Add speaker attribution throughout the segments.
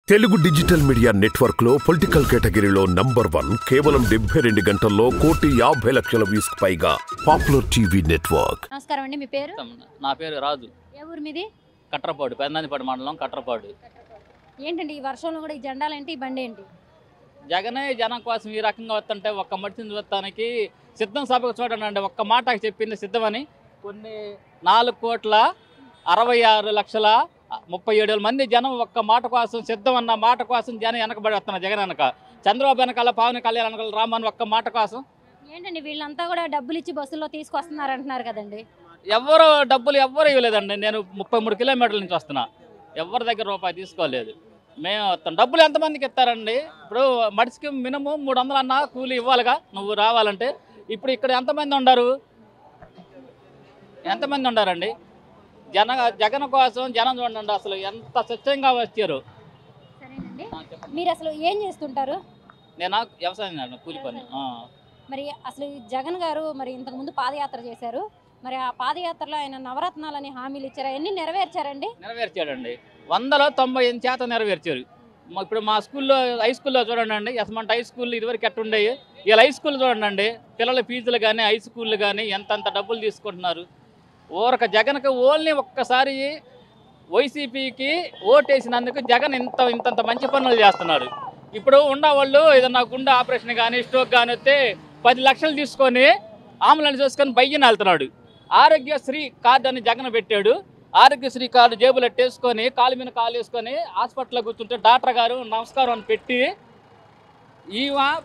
Speaker 1: Telugu digital media network లో political కేటగిరీలో number 1 కేవలం 72 గంటల్లో 1,50,00,000 వ్యూస్ పైగా పాపులర్ టీవీ నెట్వర్క్.
Speaker 2: నమస్కారం అండి, మీ పేరు?
Speaker 3: నా పేరు రాజు.
Speaker 2: ఏ ఊరు మీది?
Speaker 3: కట్రపాడు, పెదనందిపాడు మండలం కట్రపాడు.
Speaker 2: ఏంటండి ఈ వర్షంలో కూడా ఈ జెండాలేంటి, ఈ బండి ఏంటి?
Speaker 3: జగనే జనం కోసం ఈ రకంగా వస్తుంటే ఒక్క మడిచిని చూడటానికి సిద్ధం సభకు చూడండి. ఒక్క మాటకు చెప్పింది సిద్ధమని. కొన్ని 4,66,37,000 మంది జనం ఒక్క మాట కోసం సిద్ధం అన్న మాట కోసం జనం వెనకబడి వస్తున్నారు. జగన్ వెనక చంద్రబాబు వెనకాల, పవన్ కళ్యాణ్ వెనకాల, రామన్ ఒక్క మాట కోసం.
Speaker 2: ఏంటండి వీళ్ళంతా కూడా డబ్బులు ఇచ్చి బస్సులో తీసుకొస్తున్నారు అంటున్నారు కదండి?
Speaker 3: ఎవరు డబ్బులు ఇవ్వలేదండి. నేను 33 కిలోమీటర్ల నుంచి వస్తున్నా. ఎవరి దగ్గర రూపాయి తీసుకోలేదు. మేము వస్తాం. డబ్బులు ఎంతమందికి ఇస్తారండి? ఇప్పుడు మడిసికి మినిమం 300 అన్న కూలి ఇవ్వాలిగా నువ్వు రావాలంటే. ఇప్పుడు ఇక్కడ ఎంతమంది ఉండారండి? జగన్ కోసం జనం చూడండి అసలు ఎంత స్వచ్ఛంగా వచ్చారు.
Speaker 2: సరేనండి, మీరు అసలు ఏం చేస్తుంటారు?
Speaker 3: నేను వ్యవసాయం కూలి పని.
Speaker 2: మరి అసలు జగన్ గారు మరి ఇంతకుముందు పాదయాత్ర చేశారు. మరి ఆ పాదయాత్రలో ఆయన నవరత్నాలని హామీలు ఇచ్చారు, అవన్నీ నెరవేర్చారండి?
Speaker 3: నెరవేర్చాడండి. 100లో 99% నెరవేర్చారు. ఇప్పుడు మా స్కూల్లో, హై స్కూల్లో చూడండి, ఎస్మంట హై స్కూల్ ఇదివరకు ఎట్టుండేవి, వీళ్ళ హై స్కూల్ చూడండి. పిల్లల ఫీజులు కానీ హై స్కూళ్ళు కానీ ఎంతంత డబ్బులు తీసుకుంటున్నారు. ఊరక జగన్కి ఓన్లీ ఒక్కసారి వైసీపీకి ఓటేసినందుకు జగన్ ఇంతంత మంచి పనులు చేస్తున్నారు. ఇప్పుడు ఉన్నవాళ్ళు ఏదన్నా గుండె ఆపరేషన్ కానీ స్ట్రోక్ కానీ వస్తే 10 లక్షలు తీసుకొని ఆంబులెన్స్ చూసుకొని బయ్యని వెళ్తున్నాడు. ఆరోగ్యశ్రీ కార్డు అని జగన్ పెట్టాడు. ఆరోగ్యశ్రీ కార్డు జేబులు ఎట్టేసుకొని కాలు మీద కాలు వేసుకొని హాస్పిటల్లో కూర్చుంటే డాక్టర్ గారు నమస్కారం అని పెట్టి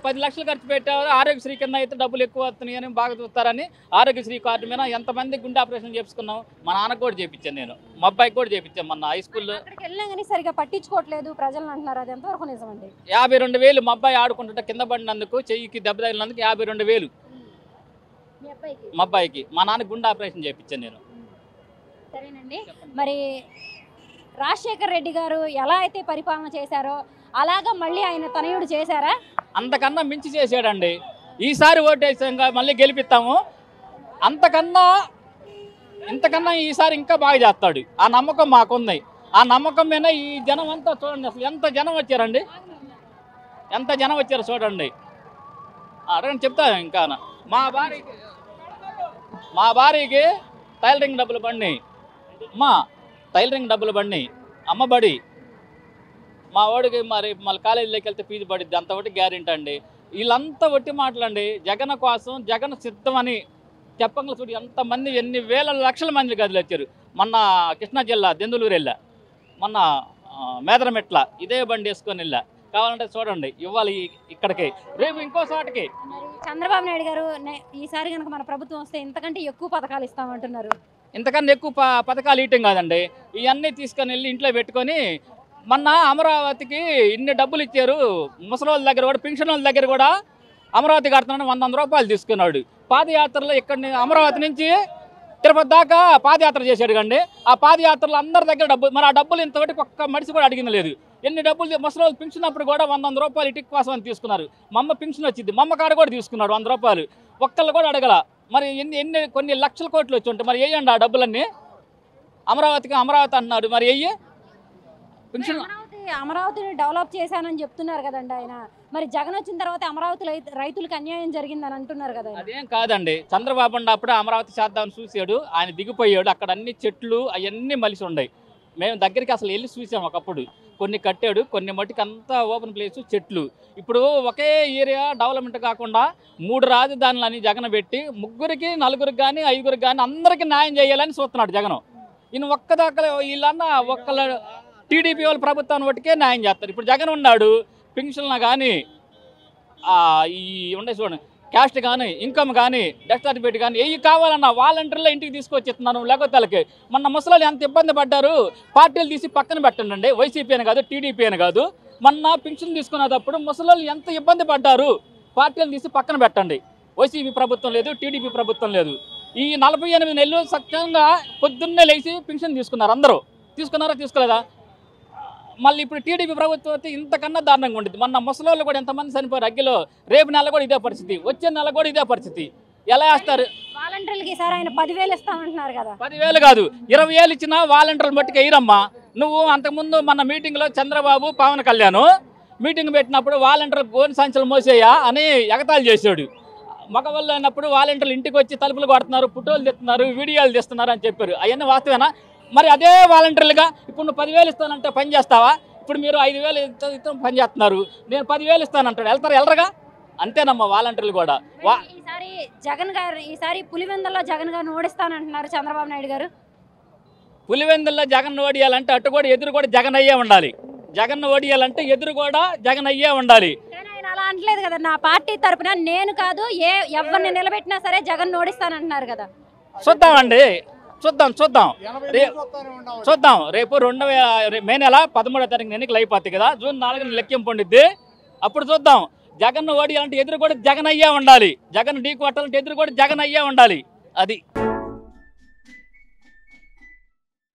Speaker 3: 10 లక్షలు ఖర్చు పెట్టారు. ఆరోగ్యశ్రీ కింద అయితే డబ్బులు ఎక్కువ వస్తున్నాయి అని బాగా చూస్తారని ఆరోగ్యశ్రీ కార్డు మీద ఎంతమంది గుండె ఆపరేషన్ చేసుకున్నాం. మా నాన్నకు కూడా చేయించాను, నేను మా అబ్బాయికి కూడా చేయించాను. మొన్న హై స్కూల్లో
Speaker 2: అక్కడికి వెళ్ళినా కానీ సరిగా పట్టించుకోవట్లేదు ప్రజలను అంటున్నారు. అది ఎంతవరకు నిజమండి?
Speaker 3: 52,000 మా అబ్బాయి ఆడుకుంటుంటే కింద పడినందుకు, చెయ్యికి దెబ్బ తగిలినందుకు 52,000 మా అబ్బాయికి. మా నాన్న గుండె ఆపరేషన్ చేయించాను నేను.
Speaker 2: సరేనండి, మరి రాజశేఖర్ రెడ్డి గారు ఎలా అయితే పరిపాలన చేశారో అలాగా మళ్ళీ ఆయన తనయుడు చేశారా?
Speaker 3: అంతకన్నా మించి చేశాడండి. ఈసారి ఓటేసాక మళ్ళీ గెలిపిస్తాము. ఇంతకన్నా ఈసారి ఇంకా బాగా చేస్తాడు. ఆ నమ్మకం మాకుంది. ఆ నమ్మకం మీద ఈ జనం అంతా చూడండి, అసలు ఎంత జనం వచ్చారండి, ఎంత జనం వచ్చారు చూడండి. అడగండి, చెప్తాను. ఇంకా మా భార్యకి టైలరింగ్ డబ్బులు పడినాయి. టైలరింగ్ డబ్బులు పడినాయి. అమ్మబడి మా వాడికి మరి మళ్ళీ కాలేజీలోకి వెళ్తే ఫీజు పడిద్ది. అంత ఒకటి గ్యారెంటీ అండి. వీళ్ళంతా ఒట్టి మాటలండి. జగన్ కోసం జగన్ సిద్ధమని చెప్పంగా చూడు ఎంతమంది, ఎన్ని వేల లక్షల మంది గదిలో వచ్చారు. మొన్న కృష్ణా జిల్లా దెందులూరు వెళ్ళా, మొన్న మేదరమెట్ల ఇదే బండి వేసుకొని వెళ్ళా. కావాలంటే చూడండి, ఇవ్వాలి ఇక్కడికి, రేపు ఇంకో చోటకి.
Speaker 2: చంద్రబాబు నాయుడు గారు ఈసారి కనుక మన ప్రభుత్వం వస్తే ఇంతకంటే ఎక్కువ పథకాలు ఇస్తామంటున్నారు.
Speaker 3: ఇంతకన్నా ఎక్కువ పథకాలు ఇవ్వటం కాదండి, ఇవన్నీ తీసుకొని వెళ్ళి ఇంట్లో పెట్టుకొని. మొన్న అమరావతికి ఇన్ని డబ్బులు ఇచ్చారు. ముసలోళ్ళ దగ్గర కూడా, పెన్షన్ వాళ్ళ దగ్గర కూడా అమరావతి కడుతున్నాడు 100 రూపాయలు తీసుకున్నాడు. పాదయాత్రలో ఇక్కడ అమరావతి నుంచి తిరుపతి దాకా పాదయాత్ర చేశాడు కండి. ఆ పాదయాత్రలో అందరి దగ్గర డబ్బులు, మరి ఆ డబ్బులు ఇంతవరకు ఒక్క మనిషి కూడా అడిగింది లేదు. ఎన్ని డబ్బులు ముసలోళ్ళు పెన్షన్ అప్పుడు కూడా 100 రూపాయలు ఇటుక కోసం అని తీసుకున్నారు. మా అమ్మ పెన్షన్ వచ్చింది, మా అమ్మ కాడ కూడా తీసుకున్నాడు 100 రూపాయలు. ఒక్కళ్ళు కూడా అడగల. మరి కొన్ని లక్షల కోట్లు వచ్చి ఉంటాయి. మరి వేయండి ఆ డబ్బులన్నీ. అమరావతి అన్నాడు, మరి వెయ్యి పెన్షన్.
Speaker 2: అమరావతిని డెవలప్ చేశానని చెప్తున్నారు కదండి ఆయన. మరి జగన్ వచ్చిన తర్వాత అమరావతి రైతులకు అన్యాయం జరిగిందని అంటున్నారు కదా.
Speaker 3: అదేం కాదండి, చంద్రబాబు అప్పుడే అమరావతి చేద్దామని చూసాడు. ఆయన దిగిపోయాడు. అక్కడ అన్ని చెట్లు అవన్నీ మలిసి ఉన్నాయి. మేము దగ్గరికి అసలు వెళ్ళి చూసాం. ఒకప్పుడు కొన్ని కట్టాడు, కొన్ని మట్టికి అంతా ఓపెన్ ప్లేస్, చెట్లు. ఇప్పుడు ఒకే ఏరియా డెవలప్మెంట్ కాకుండా 3 రాజధానులని జగన్ పెట్టి 3కి 4కి కానీ 5కి కానీ అందరికీ న్యాయం చేయాలని చూస్తున్నాడు జగన్. ఈయన ఒక్కదాకా వీళ్ళన్నా ఒక్కళ్ళ టీడీపీ వాళ్ళ ప్రభుత్వాన్ని బట్టికే న్యాయం చేస్తారు. ఇప్పుడు జగన్ ఉన్నాడు, పెన్షన్లు కానీ ఈ ఉండే చూడండి, క్యాస్ట్ కానీ, ఇన్కమ్ కానీ, డెత్ సర్టిఫికేట్ కానీ ఏవి కావాలన్నా వాలంటీర్లో ఇంటికి తీసుకొచ్చిస్తున్నాను. లేకపోతే వాళ్ళకి మొన్న ముసలి ఎంత ఇబ్బంది పడ్డారు. పార్టీలు తీసి పక్కన పెట్టండి, వైసీపీ అని కాదు, టీడీపీ అని కాదు. మొన్న పెన్షన్ తీసుకునేటప్పుడు ముసలి ఎంత ఇబ్బంది పడ్డారు. పార్టీలు తీసి పక్కన పెట్టండి. వైసీపీ ప్రభుత్వం లేదు, టీడీపీ ప్రభుత్వం లేదు. ఈ 48 నెలలు సత్యంగా పొద్దున్నే లేచి పెన్షన్ తీసుకున్నారు. అందరూ తీసుకున్నారా, తీసుకోలేదా? మళ్ళీ ఇప్పుడు టీడీపీ ప్రభుత్వం అయితే ఇంతకన్నా దారుణంగా ఉంటుంది. మొన్న ముసలోళ్ళు కూడా ఎంతమంది చనిపోయారు అగ్గిలో. రేపు నెల కూడా ఇదే పరిస్థితి, వచ్చే నెల కూడా ఇదే పరిస్థితి. ఎలా వేస్తారు?
Speaker 2: వాలంటీర్లకి ఈసారి ఆయన 10,000 ఇస్తామంటున్నారు కదా.
Speaker 3: 10,000 కాదు 20,000 ఇచ్చినా వాలంటీర్లు మట్టుకు వేయరమ్మా. నువ్వు అంతకుముందు మన మీటింగ్లో చంద్రబాబు పవన్ కళ్యాణ్ మీటింగ్ పెట్టినప్పుడు వాలంటీర్లు గోని సంచులు మోసేయా అని ఎగతాళి చేశాడు. మగవాళ్ళు అయినప్పుడు వాలంటీర్లు ఇంటికి వచ్చి తలుపులు కొడుతున్నారు, ఫోటోలు తీస్తున్నారు, వీడియోలు తీస్తున్నారు అని చెప్పారు. అవన్నీ వాస్తవేనా? మరి అదే వాలంటీర్లుగా ఇప్పుడు నువ్వు 10,000 ఇస్తానంటే పని చేస్తావా? ఇప్పుడు మీరు 5,000 ఇస్తాం పని చేస్తున్నారు, నేను 10,000 ఇస్తానంటాడు. వెళ్ళరుగా? అంతేనమ్మా వాలంటీర్లు కూడా.
Speaker 2: ఈసారి జగన్ గారు ఈసారి పులివెందుల్లో జగన్ గారిని ఓడిస్తానంటున్నారు చంద్రబాబు నాయుడు గారు.
Speaker 3: పులివెందుల్లో జగన్ ఓడియాలంటే అటు కూడా ఎదురు కూడా జగన్ అయ్యే ఉండాలి. జగన్ ఓడియాలంటే ఎదురు కూడా జగన్ అయ్యే ఉండాలి.
Speaker 2: కానీ ఆయన అలా అనట్లేదు కదా. నా పార్టీ తరపున నేను కాదు ఎవరిని నిలబెట్టినా సరే జగన్ ఓడిస్తానంటున్నారు కదా.
Speaker 3: చూద్దామండి, చూద్దాం రేపు మే నెల 13వ తారీఖున ఎన్నికలు అయిపోతాయి కదా. జూన్ 4న లెక్కింపు ఉండిద్ది. అప్పుడు చూద్దాం. జగన్ ఓడియాలంటే ఎదురు కూడా జగన్ అయ్యే ఉండాలి. జగన్ ఢీ కొట్టాలంటే ఎదురు కూడా జగన్ అయ్యే ఉండాలి. అది